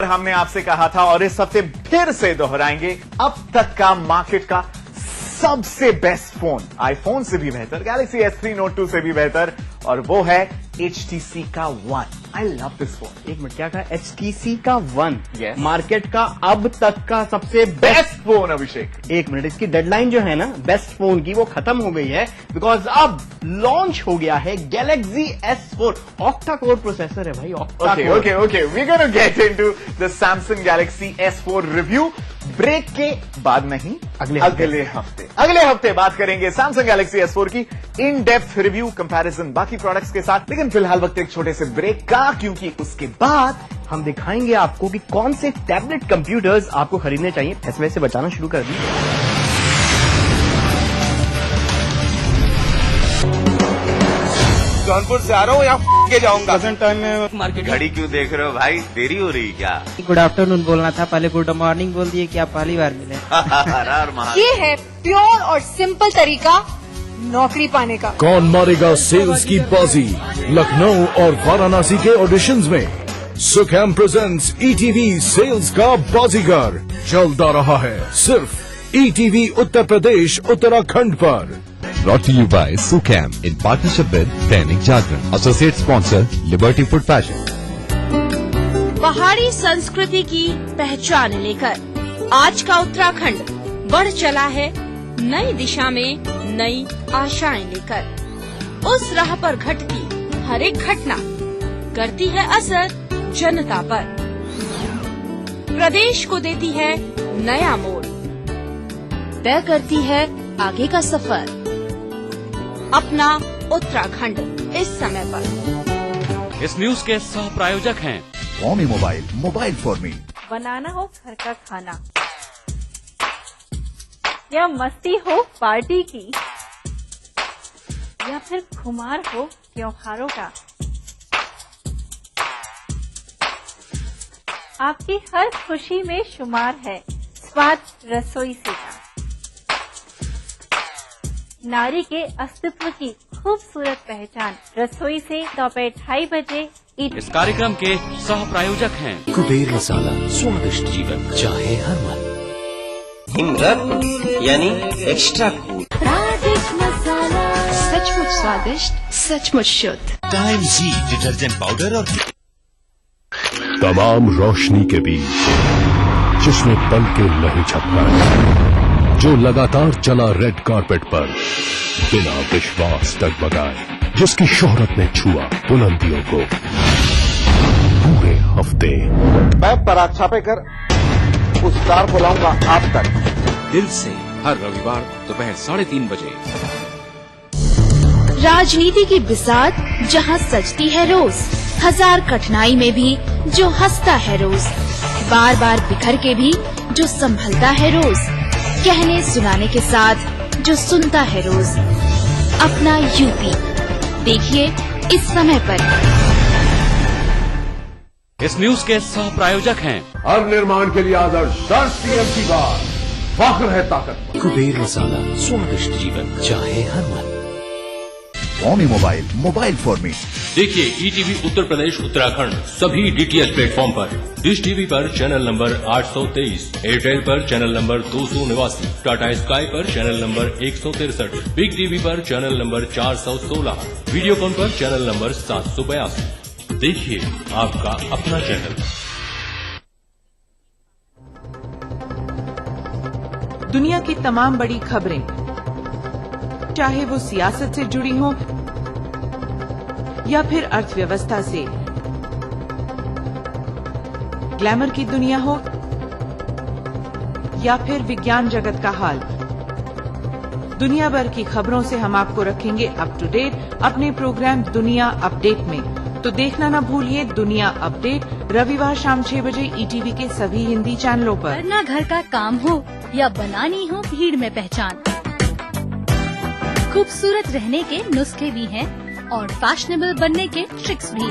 हमने आपसे कहा था और इस हफ्ते फिर से दोहराएंगे, अब तक का मार्केट का सबसे बेस्ट फोन, आईफोन से भी बेहतर, गैलेक्सी S3 Note 2 से भी बेहतर, और वो है HTC का One। I love this phone. एक मिनट, क्या कहा? HTC का One, Yes. मार्केट का अब तक का सबसे बेस्ट फोन। अभिषेक, एक मिनट, इसकी डेडलाइन जो है ना बेस्ट फोन की, वो खत्म हो गई है, बिकॉज अब लॉन्च हो गया है Galaxy S4। Octa core processor है भाई, octa core. okay, we're gonna get into the Samsung Galaxy S4 review break के बाद नहीं, अगले हफ्ते बात करेंगे Samsung Galaxy S4 की इन डेप्थ रिव्यू, कंपैरिजन बाकी प्रोडक्ट्स के साथ। लेकिन फिलहाल वक्त एक छोटे से ब्रेक का, क्योंकि उसके बाद हम दिखाएंगे आपको कि कौन से टैबलेट कंप्यूटर्स आपको खरीदने चाहिए। पैसे वैसे बचाना शुरू कर दी। जौनपुर से आ रहा हूँ, यहाँ के जाऊंगा। मार्केट घड़ी क्यों देख रहे हो भाई, देरी हो रही क्या? गुड आफ्टरनून बोलना था, पहले गुड मॉर्निंग बोल दिए कि आप पहली बार मिले। ये है प्योर और सिंपल तरीका नौकरी पाने का। कौन मारेगा सेल्स की बाजी? लखनऊ और वाराणसी के ऑडिशंस में सुखैम प्रेजेंट्स ETV सेल्स का बाजीगर चलता रहा है सिर्फ ETV उत्तर प्रदेश उत्तराखंड पर। Brought to you by Sucam in partnership with Dainik Jagran. Associate sponsor Liberty Food Fashion. पहाड़ी संस्कृति की पहचान लेकर आज का उत्तराखंड बढ़ चला है नई दिशा में, नई आशाएं लेकर। उस राह पर घटती हर एक घटना करती है असर जनता पर, प्रदेश को देती है नया मोड़, तय करती है आगे का सफर। अपना उत्तराखंड इस समय पर। इस न्यूज के सह प्रायोजक हैं Xiaomi मोबाइल फॉर मी। बनाना हो घर का खाना या मस्ती हो पार्टी की, या फिर खुमार हो त्योहारों का, आपकी हर खुशी में शुमार है स्वाद रसोई से का। नारी के अस्तित्व की खूबसूरत पहचान रसोई से दोपहर 2:30 बजे। इस कार्यक्रम के सह प्रायोजक हैं कुबेर मसाला, स्वादिष्ट जीवन चाहे हर मन। हिमरत यानी एक्स्ट्रा कूल, मसाला सचमुच स्वादिष्ट, सचमुच शुद्ध। टाइम जी डिटर्जेंट पाउडर और तमाम रोशनी के बीच जिसने पल के नहीं झपकाए, जो लगातार चला रेड कारपेट पर बिना विश्वास डगमगाए, जिसकी शोहरत ने छुआ बुलंदियों को पूरे हफ्ते। मैं पराग छापेकर उस स्टार को लाऊंगा आप तक। दिल से हर रविवार दोपहर 3:30 बजे। राजनीति की बिसात जहां सजती है रोज, हजार कठिनाई में भी जो हंसता है रोज, बार बार बिखर के भी जो संभलता है रोज, कहने सुनाने के साथ जो सुनता है रोज। अपना यूपी देखिए इस समय पर। इस न्यूज के सह प्रायोजक हैं हर निर्माण के लिए आदर्श CM की बात, फख्र है ताकत। कुबेर मसाला, स्वादिष्ट जीवन चाहे हर मन। Xiaomi mobile for me. देखिए ETV उत्तर प्रदेश उत्तराखंड सभी DTH प्लेटफॉर्म पर। डिश टीवी पर चैनल नंबर 823, एयरटेल पर चैनल नंबर 289, टाटा स्काई पर चैनल नंबर 163, बिग टीवी पर चैनल नंबर 416, वीडियोकॉन पर चैनल नंबर 782। देखिए आपका अपना चैनल। दुनिया की तमाम बड़ी खबरें, चाहे वो सियासत से जुड़ी हो या फिर अर्थव्यवस्था से, ग्लैमर की दुनिया हो या फिर विज्ञान जगत का हाल, दुनिया भर की खबरों से हम आपको रखेंगे अप टू डेट अपने प्रोग्राम दुनिया अपडेट में। तो देखना न भूलिए दुनिया अपडेट रविवार शाम 6 बजे ETV के सभी हिंदी चैनलों पर। करना घर का काम हो या बनानी हो भीड़ में पहचान, खूबसूरत रहने के नुस्खे भी हैं और फैशनेबल बनने के ट्रिक्स भी।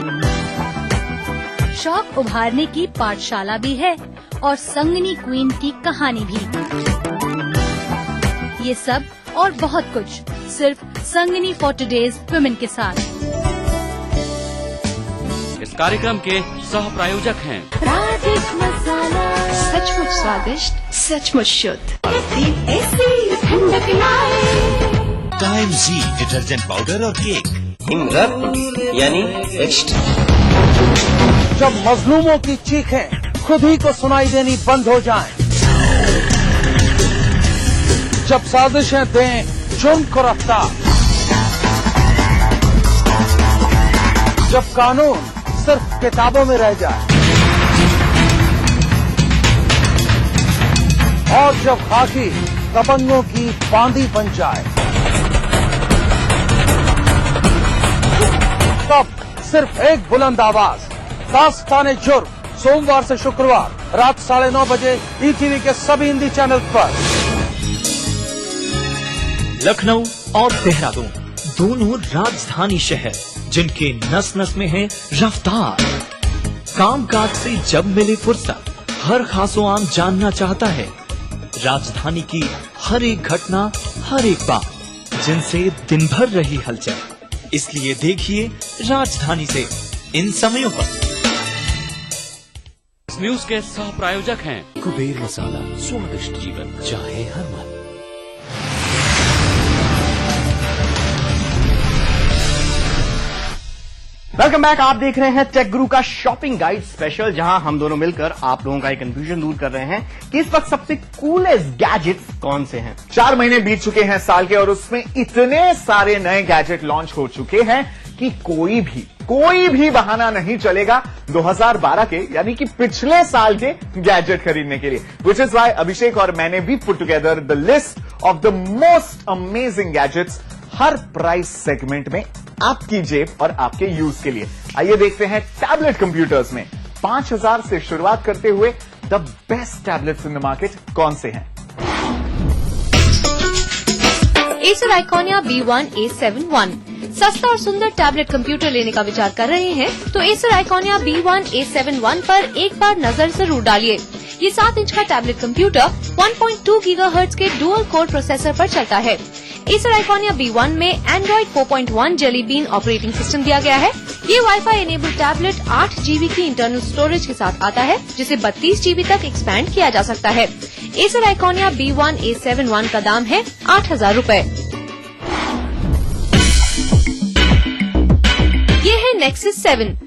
शौक उभारने की पाठशाला भी है और संगनी क्वीन की कहानी भी। ये सब और बहुत कुछ सिर्फ संगनी फॉर टुडेज वुमेन के साथ। इस कार्यक्रम के सह प्रायोजक हैं स्वादिष्ट सचमुच शुद्ध। टाइम जी डिटर्जेंट पाउडर और केक यानी जब मजलूमों की चीखें खुद ही को सुनाई देनी बंद हो जाएं, जब साजिशें दें जुर्म को रफ्तार, जब कानून सिर्फ किताबों में रह जाए और जब खाकी दबंगों की बांदी बन जाए, तब सिर्फ एक बुलंद आवाज, दास्ताने जुर्म, सोमवार से शुक्रवार रात 9:30 बजे ईटीवी के सभी हिंदी चैनल पर। लखनऊ और देहरादून दोनों राजधानी शहर जिनके नस नस में है रफ्तार। कामकाज से जब मिले फुर्सत, हर खासो आम जानना चाहता है राजधानी की हर एक घटना, हर एक बात, जिनसे दिन भर रही हलचल। इसलिए देखिए राजधानी से इन समयों पर। इस न्यूज के सह प्रायोजक हैं कुबेर मसाला, स्वादिष्ट जीवन चाहे हर मन। Welcome back. आप देख रहे हैं टेक गुरु का शॉपिंग गाइड स्पेशल, जहां हम दोनों मिलकर आप लोगों का एक कंफ्यूजन दूर कर रहे हैं कि इस वक्त सबसे कूलेस्ट गैजेट्स कौन से हैं। 4 महीने बीत चुके हैं साल के और उसमें इतने सारे नए गैजेट लॉन्च हो चुके हैं कि कोई भी बहाना नहीं चलेगा 2012 के यानी कि पिछले साल के गैजेट खरीदने के लिए। विच इज वाई अभिषेक और मैंने भी put together the list of the most amazing gadgets her price segment में आपकी जेब और आपके यूज के लिए। आइए देखते हैं टैबलेट कंप्यूटर्स में 5000 से शुरुआत करते हुए the best tablets in the market कौन से हैं। एसर आइकॉनिया B1A71 सस्ता और सुंदर टैबलेट कंप्यूटर लेने का विचार कर रहे हैं तो एसर आइकॉनिया B1A71 पर एक बार नजर जरूर डालिए। ये 7 इंच का टैबलेट कंप्यूटर 1.2 गीगाहर्ट्ज के डुअल कोर प्रोसेसर पर चलता है। एसर आइकॉनिया B1 में Android 4.1 jelly bean operating system दिया गया है। ये वाईफाई एनेबल्ड टैबलेट 8 GB की इंटरनल स्टोरेज के साथ आता है, जिसे 32 GB तक एक्सपैंड किया जा सकता है। एसर आइकॉनिया B1A71 का दाम है 8,000 रूपए। ये है नेक्सस 7।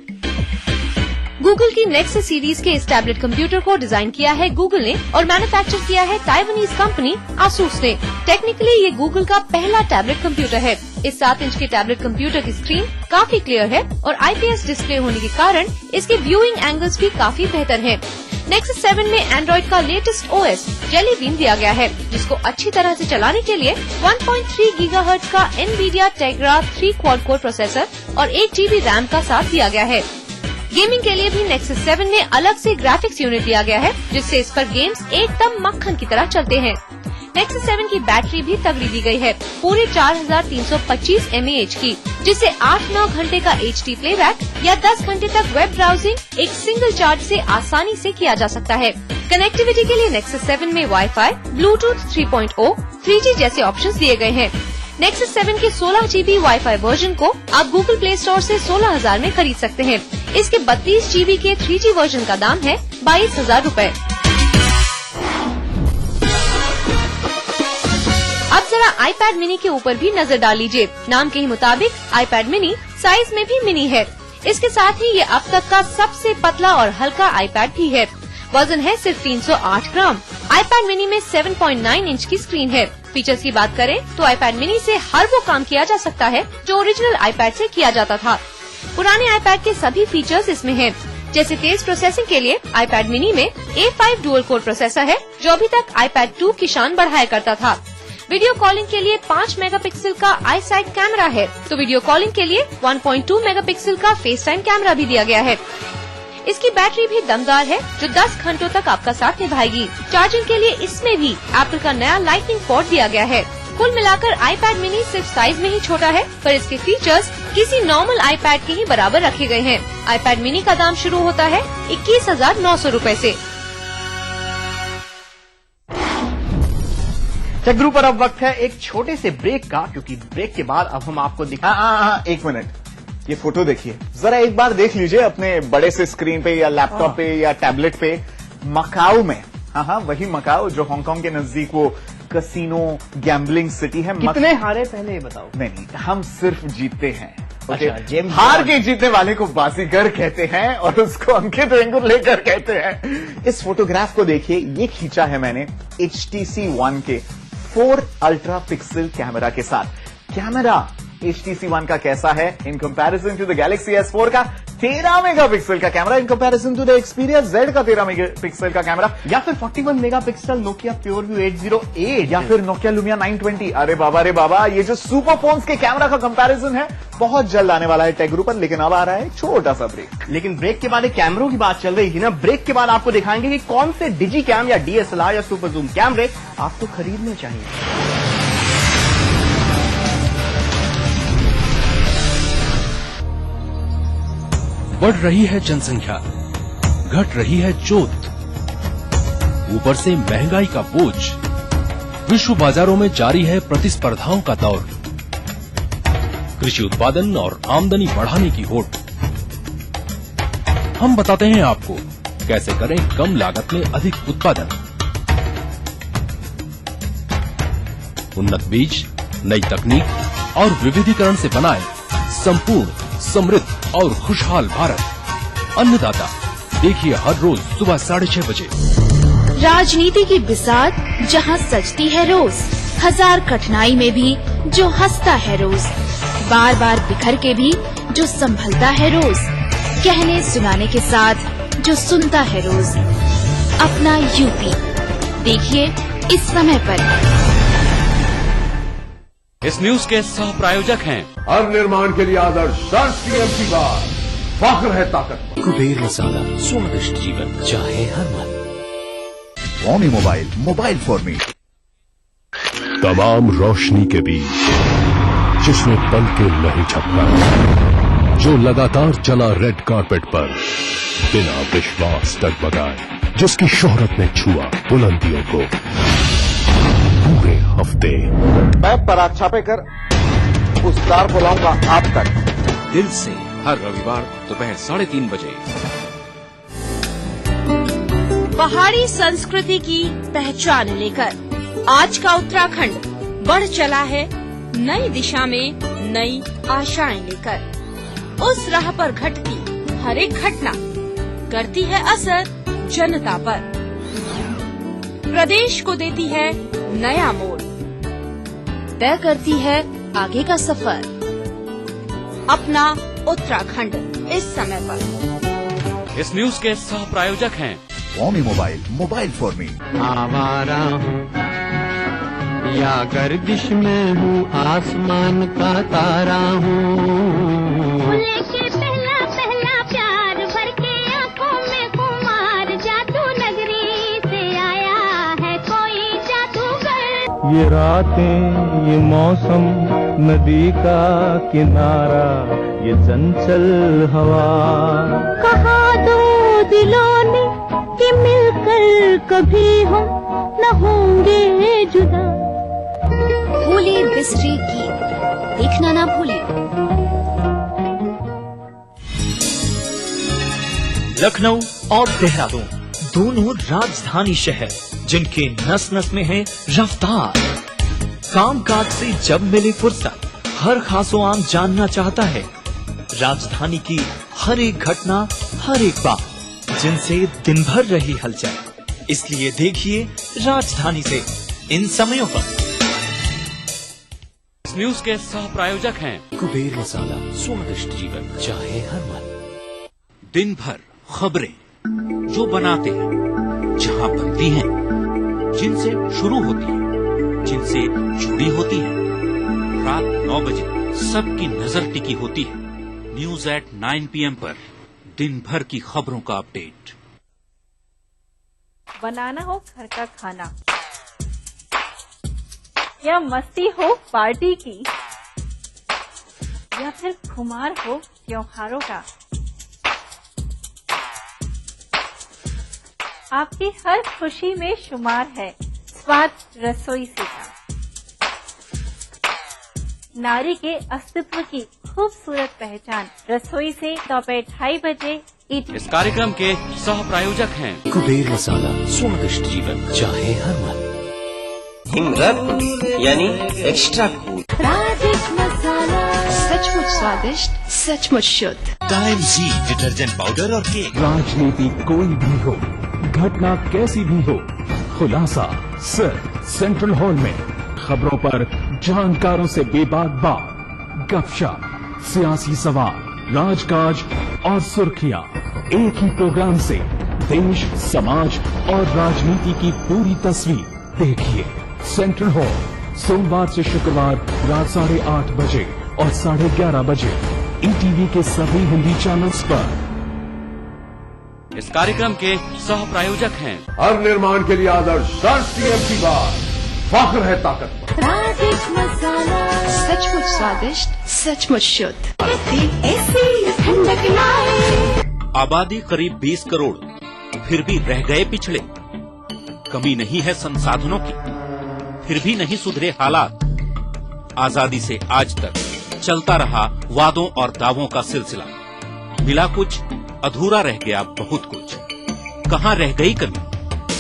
गूगल की नेक्सस सीरीज के इस टैबलेट कंप्यूटर को डिजाइन किया है गूगल ने और मैन्युफैक्चर किया है ताइवानीज कंपनी आसूस ने। टेक्निकली ये गूगल का पहला टैबलेट कंप्यूटर है। इस 7 इंच के टैबलेट कंप्यूटर की स्क्रीन काफी क्लियर है और IPS डिस्प्ले होने के कारण इसके व्यूइंग एंगल्स भी काफी बेहतर हैं। नेक्सस 7 में एंड्रॉइड का लेटेस्ट OS जेली बीन दिया गया है, जिसको अच्छी तरह से चलाने के लिए 1.3 गीगाहर्ट्ज का NVIDIA Tegra 3 quad core processor और 1 GB रैम का साथ दिया गया है। गेमिंग के लिए भी नेक्सस 7 में अलग से ग्राफिक्स यूनिट दिया गया है, जिससे इस पर गेम्स एकदम मक्खन की तरह चलते हैं। नेक्सस 7 की बैटरी भी तगड़ी दी गई है, पूरे 4325 mAh की, जिससे 8-9 घंटे का HD प्लेबैक या 10 घंटे तक वेब ब्राउजिंग एक सिंगल चार्ज से आसानी से किया जा सकता है। कनेक्टिविटी के लिए नेक्सस 7 में वाईफाई, ब्लूटूथ 3.0, 3G जैसे ऑप्शंस दिए गए हैं। नेक्सस 7 के 16 GB वाईफाई वर्जन को आप गूगल प्ले स्टोर से 16,000 में खरीद सकते हैं। इसके 32 GB के 3G वर्जन का दाम है 22,000 रूपए। अब जरा iPad मिनी के ऊपर भी नजर डाल लीजिए। नाम के ही मुताबिक iPad मिनी साइज में भी मिनी है। इसके साथ ही ये अब तक का सबसे पतला और हल्का iPad भी है। वजन है सिर्फ 308 ग्राम। iPad मिनी में 7.9 इंच की स्क्रीन है। फीचर्स की बात करें तो iPad मिनी से हर वो काम किया जा सकता है जो ओरिजिनल iPad से किया जाता था। पुराने iPad के सभी फीचर्स इसमें हैं, जैसे तेज प्रोसेसिंग के लिए iPad मिनी में A5 डुअल कोर प्रोसेसर है, जो अभी तक iPad 2 की शान बढ़ाया करता था। वीडियो कॉलिंग के लिए 5 मेगापिक्सल का आईसाइट कैमरा है, तो वीडियो कॉलिंग के लिए 1.2 मेगापिक्सल का फेस टाइम कैमरा भी दिया गया है। इसकी बैटरी भी दमदार है, जो 10 घंटों तक आपका साथ निभाएगी। चार्जिंग के लिए इसमें भी एप्पल का नया लाइटनिंग पोर्ट दिया गया है। कुल मिलाकर iPad मिनी सिर्फ साइज में ही छोटा है, पर इसके फीचर्स किसी नॉर्मल iPad के ही बराबर रखे गए हैं। iPad मिनी का दाम शुरू होता है 21,900 रूपए से। टेक गुरु पर अब वक्त है एक छोटे से ब्रेक का, क्योंकि ब्रेक के बाद अब हम आपको एक मिनट, ये फोटो देखिए जरा, एक बार देख लीजिए अपने बड़े से स्क्रीन पे या लैपटॉप पे या टैबलेट पे। मकाऊ में हाँ, वही मकाओ जो हांगकांग के नजदीक वो कसिनो गैम्बलिंग सिटी है। कितने हारे पहले ये बताओ। नहीं, हम सिर्फ जीतते हैं। अच्छा, जेम्स हार बॉन्ड। के जीतने वाले को बाजीगर कहते हैं और उसको अंकित वेंगुर लेकर कहते हैं। इस फोटोग्राफ को देखिए, ये खींचा है मैंने HTC One के 4 अल्ट्रा पिक्सल कैमरा के साथ। कैमरा HTC One का कैसा है in comparison to the Galaxy S4 का 13 मेगापिक्सल का camera, in comparison to the Xperia Z का 13 मेगापिक्सल का कैमरा, या फिर 41 मेगापिक्सल नोकिया प्योरव्यू 808, या फिर नोकिया लुमिया 920। अरे बाबा, ये जो सुपर फोन्स के कैमरा का कंपैरिजन है बहुत जल्द आने वाला है टेक ग्रुप पर। लेकिन अब आ रहा है एक छोटा सा ब्रेक। लेकिन ब्रेक के बाद एक कैमरों की बात चल रही थी ना, ब्रेक के बाद आपको दिखाएंगे कि कौन से डिजी कैम या DSLR या सुपर जूम कैमरे आपको खरीदने चाहिए। बढ़ रही है जनसंख्या, घट रही है जोत, ऊपर से महंगाई का बोझ, विश्व बाजारों में जारी है प्रतिस्पर्धाओं का दौर, कृषि उत्पादन और आमदनी बढ़ाने की होड़। हम बताते हैं आपको कैसे करें कम लागत में अधिक उत्पादन। उन्नत बीज, नई तकनीक और विविधीकरण से बनाए संपूर्ण, समृद्ध और खुशहाल भारत। अन्नदाता देखिए हर रोज सुबह 6:30 बजे। राजनीति की बिसात जहां सजती है रोज, हजार कठिनाई में भी जो हंसता है रोज, बार बार बिखर के भी जो संभलता है रोज, कहने सुनाने के साथ जो सुनता है रोज। अपना यूपी देखिए इस समय पर। इस न्यूज के सह प्रायोजक हैं हर निर्माण के लिए आदर्श राष्ट्रीय की बात, फख्र है ताकत। कुबेर मसाला, स्वादिष्ट जीवन चाहे हर मन। Xiaomi mobile for me. तमाम रोशनी के बीच जिसमें पल के लहे झपकाए, जो लगातार चला रेड कारपेट पर बिना विश्वास डगमगाए, जिसकी शोहरत ने छुआ बुलंदियों को पूरे हफ्ते। मैं पराग छापेकर उस तार को लाऊंगा आप तक। दिल से हर रविवार दोपहर 3:30 बजे। पहाड़ी संस्कृति की पहचान लेकर आज का उत्तराखंड बढ़ चला है नई दिशा में नई आशाएं लेकर। उस राह पर घटती हर एक घटना करती है असर जनता पर, प्रदेश को देती है नया मोड़, तय करती है आगे का सफर। अपना उत्तराखंड इस समय पर। इस न्यूज के सह प्रायोजक हैं Xiaomi मोबाइल फॉर मी। आवारा हूँ या गर्दिश में हूँ, आसमान का तारा हूँ। लेके पहला पहला प्यार भर के आंखों में कुमार, जादू नगरी से आया है कोई जादूगर। ये रातें, ये मौसम, नदी का किनारा, ये चंचल हवा। कहा दो दिलों ने कि मिलकर कभी हम न होंगे जुदा। भूले बिसरे गीत देखना ना भूले। लखनऊ और देहरादून दोनों राजधानी शहर जिनके नस नस में है रफ्तार। कामकाज से जब मिले फुर्सत हर खासो आम जानना चाहता है राजधानी की हर एक घटना, हर एक बात जिनसे दिन भर रही हलचल। इसलिए देखिए राजधानी से इन समयों पर। इस न्यूज के सह प्रायोजक हैं कुबेर मसाला, स्वादिष्ट जीवन चाहे हर मन। दिन भर खबरें जो बनाते हैं, जहां बनती हैं, जिनसे शुरू होती है, जिनसे जुड़ी होती है। रात 9 बजे सबकी नजर टिकी होती है न्यूज एट 9 PM पर। दिन भर की खबरों का अपडेट। बनाना हो घर का खाना या मस्ती हो पार्टी की, या फिर खुमार हो त्योहारों का, आपकी हर खुशी में शुमार है स्वाद रसोई से का। नारी के अस्तित्व की खूबसूरत पहचान रसोई से दोपहर 2:30 बजे इस कार्यक्रम के सह प्रायोजक हैं कुबेर मसाला, स्वादिष्ट जीवन चाहे हर मन। हिमरत यानी एक्स्ट्रा कूल। राधिक मसाला, सचमुच स्वादिष्ट, सचमुच शुद्ध। टाइम जी डिटर्जेंट पाउडर और केक। राजनीति कोई भी हो, घटना कैसी भी हो, खुलासा सिर्फ सेंट्रल हॉल में। खबरों पर जानकारों से बेबाक बात, गपशप, सियासी सवाल, राजकाज और सुर्खियां एक ही प्रोग्राम से देश, समाज और राजनीति की पूरी तस्वीर देखिए। सेंट्रल हॉल सोमवार से शुक्रवार रात 8:30 बजे और 11:30 बजे ईटीवी के सभी हिंदी चैनल्स पर। इस कार्यक्रम के सह प्रायोजक हैं हर निर्माण के लिए आदर्श राष्ट्रीय की बात, फख्र है ताकत। राधिक मसाला, सचमुच स्वादिष्ट, सचमुच शुद्ध। ऐसी ठंडक लाए। आबादी करीब 20 करोड़, फिर भी रह गए पिछड़े। कमी नहीं है संसाधनों की, फिर भी नहीं सुधरे हालात। आजादी से आज तक चलता रहा वादों और दावों का सिलसिला। मिला कुछ, अधूरा रह गया बहुत कुछ। कहाँ रह गई कमी?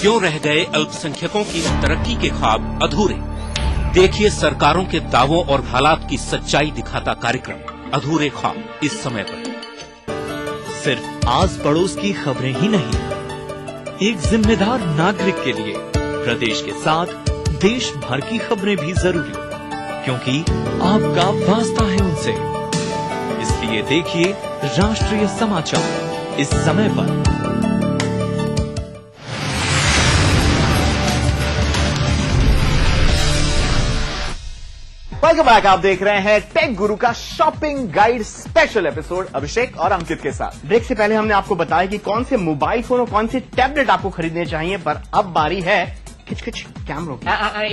क्यों रह गए अल्पसंख्यकों की तरक्की के ख्वाब अधूरे? देखिए सरकारों के दावों और हालात की सच्चाई दिखाता कार्यक्रम अधूरे ख्वाब इस समय पर। सिर्फ आस पड़ोस की खबरें ही नहीं, एक जिम्मेदार नागरिक के लिए प्रदेश के साथ देश भर की खबरें भी जरूरी, क्योंकि आपका वास्ता है उनसे। इसलिए देखिए राष्ट्रीय समाचार इस समय पर। Welcome back. आप देख रहे हैं टेक गुरु का शॉपिंग गाइड स्पेशल एपिसोड अभिषेक और अंकित के साथ। ब्रेक से पहले हमने आपको बताया कि कौन से मोबाइल फोन और कौन से टैबलेट आपको खरीदने चाहिए, पर अब बारी है खिच कैमरों की।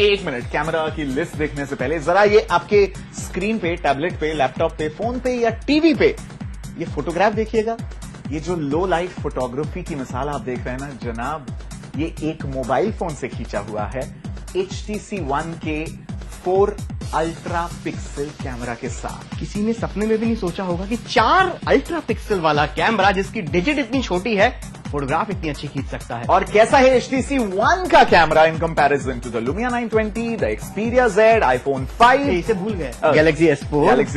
एक मिनट, कैमरा की लिस्ट देखने से पहले जरा ये आपके स्क्रीन पे, टैबलेट पे, लैपटॉप पे, फोन पे या टीवी पे ये फोटोग्राफ देखिएगा। ये जो लो लाइट फोटोग्राफी की मिसाल आप देख रहे हैं ना जनाब, ये एक मोबाइल फोन से खींचा हुआ है HTC One के 4 अल्ट्रा पिक्सल कैमरा के साथ। किसी ने सपने में भी नहीं सोचा होगा कि 4 अल्ट्रा पिक्सल वाला कैमरा जिसकी डिजिट इतनी छोटी है फोटोग्राफ इतनी अच्छी खींच सकता है। और कैसा है HTC One का camera in comparison to the Lumia 920, the Xperia Z, iPhone 5, इसे भूल गए, Galaxy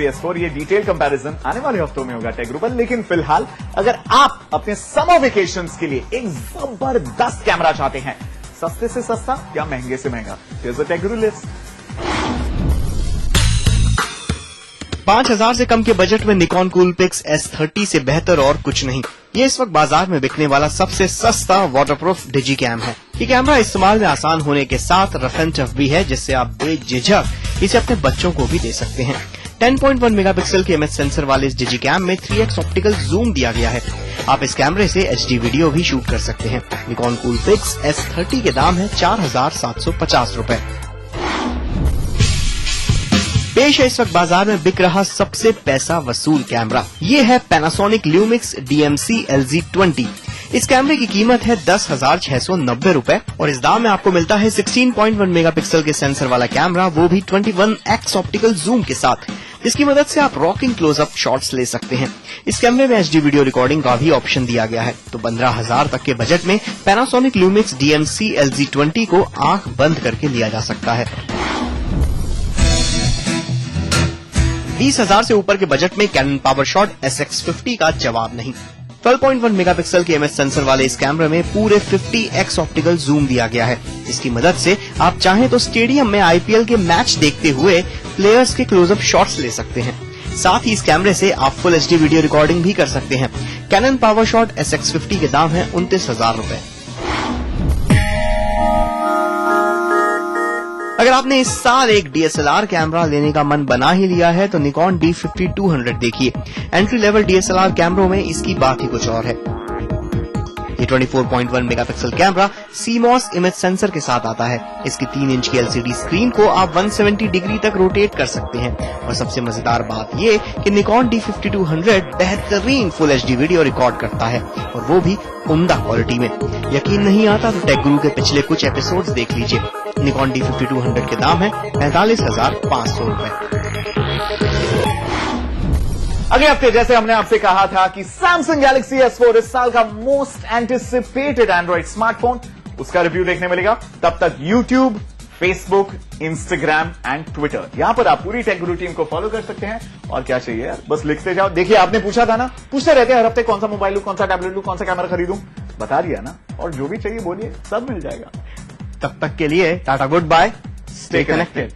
S4। ये डिटेल कंपैरिजन आने वाले हफ्तों में होगा टेक ग्रुप पर। लेकिन फिलहाल अगर आप अपने समर वेकेशंस के लिए एक जबरदस्त कैमरा चाहते हैं, सस्ते से सस्ता या महंगे से महंगा, here's the take Guru list. 5000 से कम के बजट में निकॉन कूलपिक्स S30 से बेहतर और कुछ नहीं। ये इस वक्त बाजार में बिकने वाला सबसे सस्ता वाटरप्रूफ डिजी कैम है। ये कैमरा इस्तेमाल में आसान होने के साथ रफ एंड टफ भी है, जिससे आप बेझिझक इसे अपने बच्चों को भी दे सकते हैं। 10.1 मेगापिक्सल के इमेज सेंसर वाले इस डिजी कैम में 3x ऑप्टिकल जूम दिया गया है। आप इस कैमरे से HD वीडियो भी शूट कर सकते हैं। निकॉन कूलपिक्स S30 के दाम है 4750 रुपए। पेश है इस वक्त बाजार में बिक रहा सबसे पैसा वसूल कैमरा। ये है पैनासोनिक ल्यूमिक्स DMC LZ20। इस कैमरे की कीमत है 10,690 रुपए और इस दाम में आपको मिलता है 16.1 मेगापिक्सल के सेंसर वाला कैमरा, वो भी 21x ऑप्टिकल जूम के साथ, जिसकी मदद से आप रॉकिंग क्लोजअप शॉट्स ले सकते हैं। इस कैमरे में HD वीडियो रिकॉर्डिंग का भी ऑप्शन दिया गया है। तो 15,000 तक के बजट में पैनासोनिक ल्यूमिक्स DMC LZ20 को आंख बंद करके लिया जा सकता है। 20,000 से ऊपर के बजट में कैनन पावरशॉट SX50 का जवाब नहीं। 12.1 मेगापिक्सल के इमेज सेंसर वाले इस कैमरे में पूरे 50x ऑप्टिकल जूम दिया गया है। इसकी मदद से आप चाहें तो स्टेडियम में IPL के मैच देखते हुए प्लेयर्स के क्लोजअप शॉट्स ले सकते हैं। साथ ही इस कैमरे से आप फुल HD वीडियो रिकॉर्डिंग भी कर सकते हैं। कैनन पावरशॉट SX50 के दाम है 29,000 रुपए। अगर आपने इस साल एक DSLR कैमरा लेने का मन बना ही लिया है तो निकॉन D50-200 देखिए। एंट्री लेवल DSLR कैमरों में इसकी बात ही कुछ और है। ये 24.1 megapixel camera CMOS image sensor के साथ आता है। इसकी 3 इंच की LCD स्क्रीन को आप 170 डिग्री तक रोटेट कर सकते हैं। और सबसे मजेदार बात ये कि निकॉन D50-200 बेहतरीन फुल HD वीडियो रिकॉर्ड करता है, और वो भी उम्दा क्वालिटी में। यकीन नहीं आता तो टेक गुरु के पिछले कुछ एपिसोड्स देख लीजिए। निकॉन D50-200 के दाम है 45,500 रुपए। अगले हफ्ते जैसे हमने आपसे कहा था कि सैमसंग गैलेक्सी S4 इस साल का मोस्ट एंटिसिपेटेड एंड्रॉइड स्मार्टफोन, उसका रिव्यू देखने मिलेगा। तब तक YouTube, Facebook, Instagram and Twitter, यहां पर आप पूरी टेक गुरु टीम को फॉलो कर सकते हैं। और क्या चाहिए यार, बस लिखते जाओ। देखिए, आपने पूछा था ना, पूछते रहते हैं हर हफ्ते कौन सा मोबाइल लूं, कौन सा टैबलेट लूं, कौन सा कैमरा खरीदूं, बता दिया ना। और जो भी चाहिए बोलिए, सब मिल जाएगा। तब तक के लिए tata, good bye, stay connected.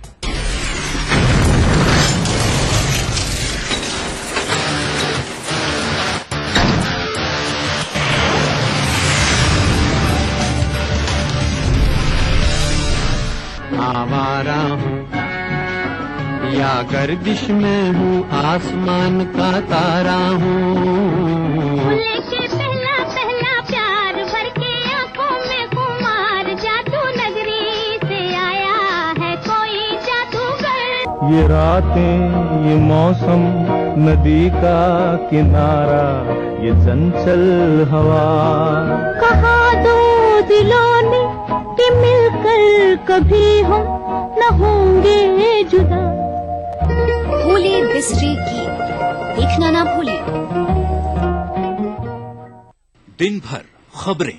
आवारा हूँ या गर्दिश में हूँ, आसमान का तारा हूँ। लेके पहला पहला प्यार भर के आंखों में खुमार, जादू नगरी से आया है कोई जादूगर। ये रातें, ये मौसम, नदी का किनारा, ये चंचल हवा। कहा दो दिलों ने कि मिलकर कभी हम न होंगे जुदा। भूलिए बिसरे गीत, देखना ना भूलिए। दिन भर खबरें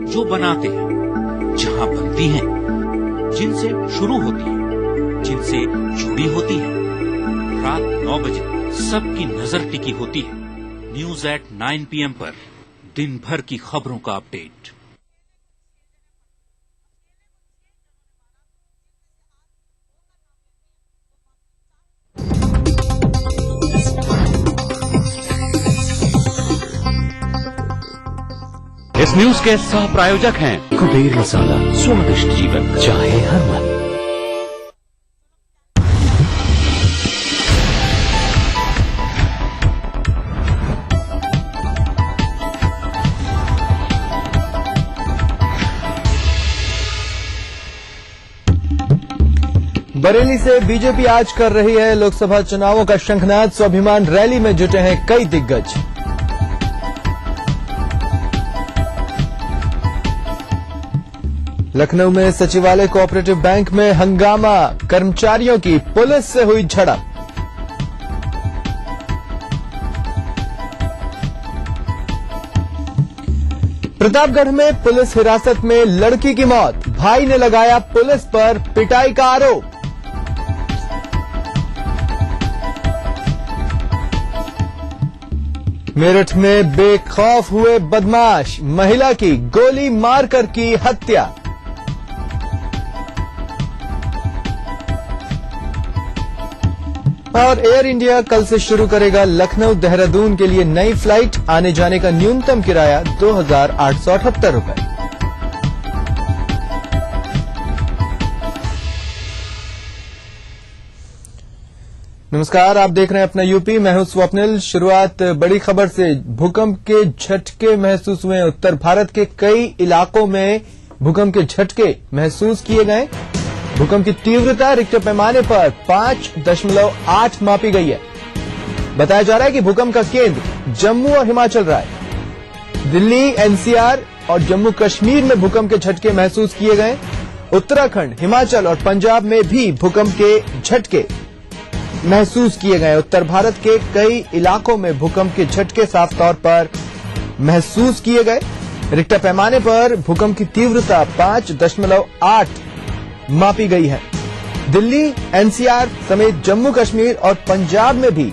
जो बनाते हैं, जहां बनती हैं, जिनसे शुरू होती है, जिनसे जुड़ी होती है। रात 9 बजे सबकी नजर टिकी होती है न्यूज एट 9 PM पर। दिन भर की खबरों का अपडेट। इस न्यूज के सह प्रायोजक हैं कुबेर मसाला, स्वादिष्ट जीवन चाहे हर मन। बरेली से बीजेपी आज कर रही है लोकसभा चुनावों का शंखनाद। स्वाभिमान रैली में जुटे हैं कई दिग्गज। लखनऊ में सचिवालय कोऑपरेटिव बैंक में हंगामा, कर्मचारियों की पुलिस से हुई झड़प। प्रतापगढ़ में पुलिस हिरासत में लड़की की मौत, भाई ने लगाया पुलिस पर पिटाई का आरोप। मेरठ में बेखौफ हुए बदमाश, महिला की गोली मारकर की हत्या। और एयर इंडिया कल से शुरू करेगा लखनऊ देहरादून के लिए नई फ्लाइट। आने जाने का न्यूनतम किराया 2,878 रुपए। नमस्कार, आप देख रहे हैं अपना यूपी, मैं हूं स्वप्निल। शुरुआत बड़ी खबर से। भूकंप के झटके महसूस हुए। उत्तर भारत के कई इलाकों में भूकंप के झटके महसूस किए गए। भूकंप की तीव्रता रिक्टर पैमाने पर 5.8 मापी गई है। बताया जा रहा है कि भूकंप का केंद्र जम्मू और हिमाचल रहा है। दिल्ली, एनसीआर और जम्मू कश्मीर में भूकंप के झटके महसूस किए गए। उत्तराखंड, हिमाचल और पंजाब में भी भूकंप के झटके महसूस किए गए। उत्तर भारत के कई इलाकों में भूकंप के झटके साफ तौर पर महसूस किए गए। रिक्टर पैमाने पर भूकंप की तीव्रता 5.8 मापी गई है। दिल्ली, एनसीआर समेत जम्मू कश्मीर और पंजाब में भी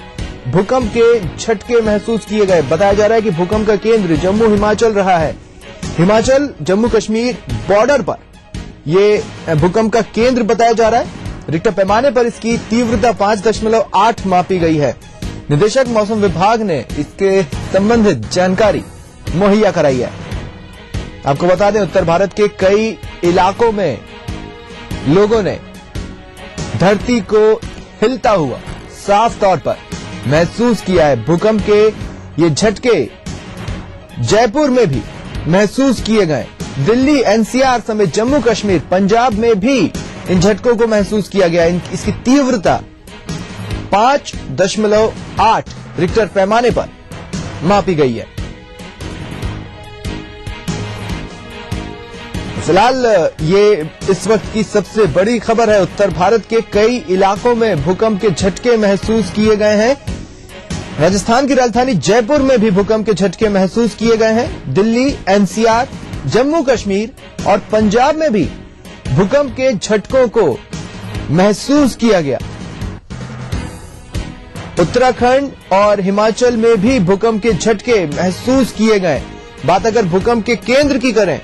भूकंप के झटके महसूस किए गए। बताया जा रहा है कि भूकंप का केंद्र जम्मू हिमाचल रहा है। हिमाचल जम्मू कश्मीर बॉर्डर पर ये भूकंप का केंद्र बताया जा रहा है। रिक्टर पैमाने पर इसकी तीव्रता 5.8 मापी गई है। निदेशक मौसम विभाग ने इसके संबंधित जानकारी मुहैया कराई है। आपको बता दें, उत्तर भारत के कई इलाकों में लोगों ने धरती को हिलता हुआ साफ तौर पर महसूस किया है। भूकंप के ये झटके जयपुर में भी महसूस किए गए। दिल्ली, एनसीआर समेत जम्मू कश्मीर, पंजाब में भी इन झटकों को महसूस किया गया। इसकी तीव्रता 5.8 रिक्टर पैमाने पर मापी गई है। फिलहाल ये इस वक्त की सबसे बड़ी खबर है। उत्तर भारत के कई इलाकों में भूकंप के झटके महसूस किए गए हैं। राजस्थान की राजधानी जयपुर में भी भूकंप के झटके महसूस किए गए हैं। दिल्ली, एनसीआर, जम्मू कश्मीर और पंजाब में भी भूकंप के झटकों को महसूस किया गया। उत्तराखंड और हिमाचल में भी भूकंप के झटके महसूस किए गए। बात अगर भूकंप के केंद्र की करें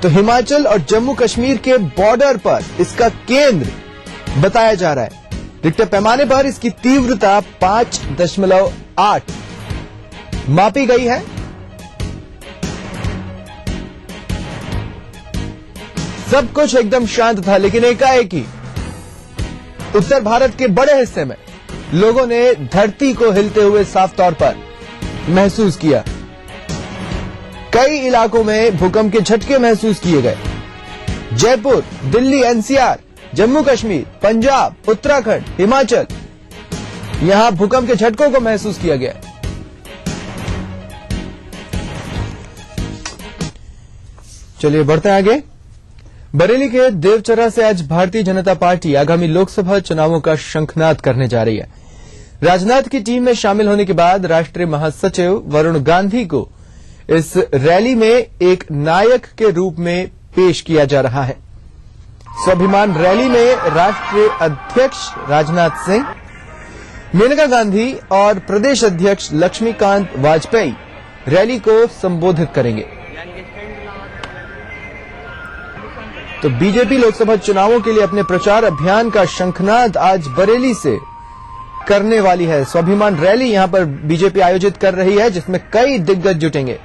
तो हिमाचल और जम्मू कश्मीर के बॉर्डर पर इसका केंद्र बताया जा रहा है। रिक्टर पैमाने पर इसकी तीव्रता 5.8 मापी गई है। सब कुछ एकदम शांत था, लेकिन एकाएक ही उत्तर भारत के बड़े हिस्से में लोगों ने धरती को हिलते हुए साफ तौर पर महसूस किया। कई इलाकों में भूकंप के झटके महसूस किए गए। जयपुर, दिल्ली, एनसीआर, जम्मू कश्मीर, पंजाब, उत्तराखंड, हिमाचल, यहां भूकंप के झटकों को महसूस किया गया। चलिए बढ़ते हैं आगे। बरेली के देवचरा से आज भारतीय जनता पार्टी आगामी लोकसभा चुनावों का शंखनाद करने जा रही है। राजनाथ की टीम में शामिल होने के बाद राष्ट्रीय महासचिव वरुण गांधी को इस रैली में एक नायक के रूप में पेश किया जा रहा है। स्वाभिमान रैली में राष्ट्रीय अध्यक्ष राजनाथ सिंह, मेनका गांधी और प्रदेश अध्यक्ष लक्ष्मीकांत वाजपेयी रैली को संबोधित करेंगे। तो बीजेपी लोकसभा चुनावों के लिए अपने प्रचार अभियान का शंखनाद आज बरेली से करने वाली है। स्वाभिमान रैली यहां पर बीजेपी आयोजित कर रही है, जिसमें कई दिग्गज जुटेंगे।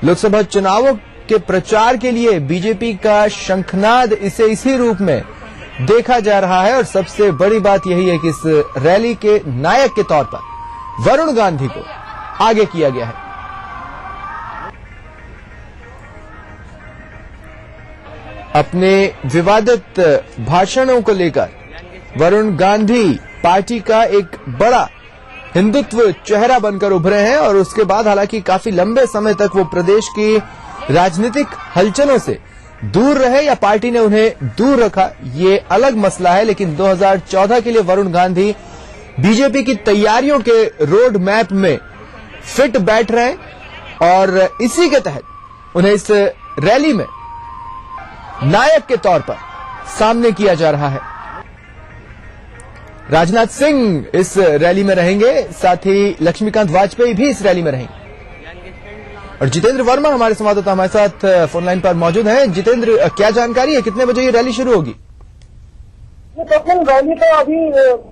लोकसभा चुनावों के प्रचार के लिए बीजेपी का शंखनाद इसी रूप में देखा जा रहा है। और सबसे बड़ी बात यही है कि इस रैली के नायक के तौर पर वरुण गांधी को आगे किया गया है। अपने विवादित भाषणों को लेकर वरुण गांधी पार्टी का एक बड़ा हिंदुत्व चेहरा बनकर उभरे हैं और उसके बाद हालांकि काफी लंबे समय तक वो प्रदेश की राजनीतिक हलचलों से दूर रहे या पार्टी ने उन्हें दूर रखा, ये अलग मसला है। लेकिन 2014 के लिए वरुण गांधी बीजेपी की तैयारियों के रोड मैप में फिट बैठ रहे हैं और इसी के तहत उन्हें इस रैली में नायक के तौर पर सामने किया जा रहा है। राजनाथ सिंह इस रैली में रहेंगे, साथ ही लक्ष्मीकांत वाजपेयी भी इस रैली में रहेंगे। और जितेंद्र वर्मा हमारे संवाददाता हमारे साथ फोनलाइन पर मौजूद हैं। जितेंद्र, क्या जानकारी है, कितने बजे ये रैली शुरू होगी? रैली तो अभी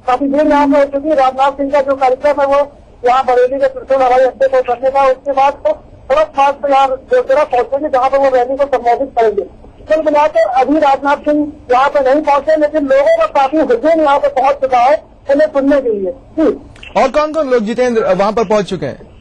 काफी देर यहाँ पर हो चुकी। राजनाथ सिंह का जो कार्यक्रम है वो यहाँ बरेली के त्रिशूल हवाई अड्डे पर करने का, उसके बाद तो थोड़ा खास यहाँ देवचरा पहुंचेंगे जहाँ पर वो रैली को संबोधित करेंगे। कुल मिलाकर अभी राजनाथ सिंह यहाँ पे नहीं पहुंचे, लेकिन लोगों का काफी हुजूम यहाँ पे पहुंच चुका है उन्हें सुनने के लिए। और कौन कौन लोग जितेंद्र वहां पर पहुंच चुके हैं?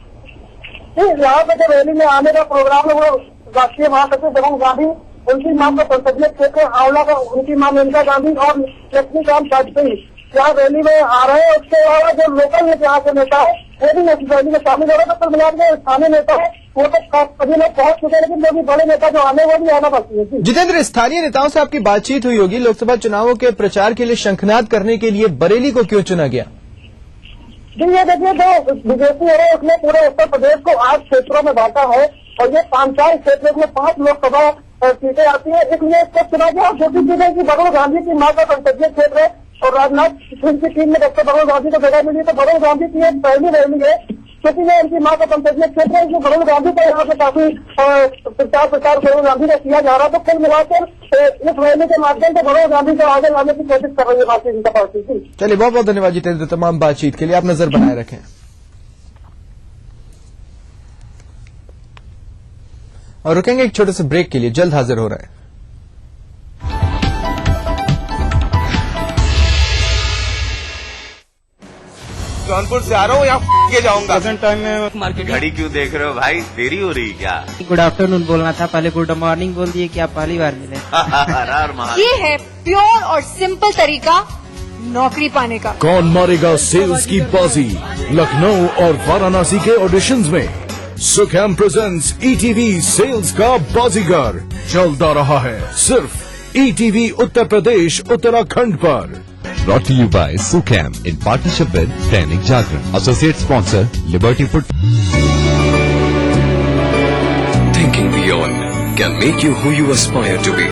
यहाँ पे जो रैली में आने का प्रोग्राम है वो राष्ट्रीय महासचिव वरुण गांधी, उनकी मां का संसदीय क्षेत्र आंवला का उनकी मां मेनका गांधी और लक्ष्मीकांत वाजपेयी यहाँ रैली में आ रहे हैं। उसके अलावा जो लोकल यहाँ के नेता है वो भी इस रैली में शामिल हो रहे हैं। तो मिलाकर स्थानीय नेता है वो तो सभी लोग पहुंच चुके हैं, लेकिन जो भी बड़े नेता जो आने वो भी आना बाकी है। जितेंद्र, स्थानीय नेताओं से आपकी बातचीत हुई होगी। लोकसभा चुनावों के प्रचार के लिए शंखनाद करने के लिए बरेली को क्यों चुना गया? जी ये देखिए, जो बीजेपी है उसने पूरे उत्तर प्रदेश को 8 क्षेत्रों में बांटा है और ये 5 क्षेत्रों में 5 लोकसभा सीटें आती है, इसलिए इसको चुना गया। छोटी चीज है कि वरुण गांधी की मां का संसदीय क्षेत्र है और राजनाथ सिंह की टीम में डॉक्टर वरुण गांधी को जगह मिली, तो वरुण गांधी की एक पहली रैली है क्योंकि ये उनकी मां का संसदीय क्षेत्र है। इसलिए वरुण गांधी को यहाँ पे काफी प्रचार वरुण गांधी का किया जा रहा था। कुल मिलाकर इस रैली के माध्यम से वरुण गांधी को आगे लाने की कोशिश कर रही है भारतीय जनता पार्टी की। चलिए, बहुत बहुत धन्यवाद जितेंद्र तमाम बातचीत के लिए। आप नजर बनाए रखें। और रुकेंगे एक छोटे से ब्रेक के लिए, जल्द हाजिर हो रहे हैं। जौनपुर से आ रहा हूँ, यहाँ के जाऊंगा। टाइम में मार्केट घड़ी क्यों देख रहे हो भाई, देरी हो रही क्या? गुड आफ्टरनून बोलना था, पहले गुड मॉर्निंग बोल दिए कि आप पहली बार मिले। ये है प्योर और सिंपल तरीका नौकरी पाने का। कौन मारेगा सेल्स की बाजी? लखनऊ और वाराणसी के ऑडिशंस में सुखैम प्रेजेंट्स ईटीवी सेल्स का बाजीगर चलता रहा है सिर्फ ईटीवी उत्तर प्रदेश उत्तराखंड पर। brought to you by Sucam in partnership with Dainik Jagran. Associate sponsor Liberty Food. Thinking beyond can make you who you aspire to be.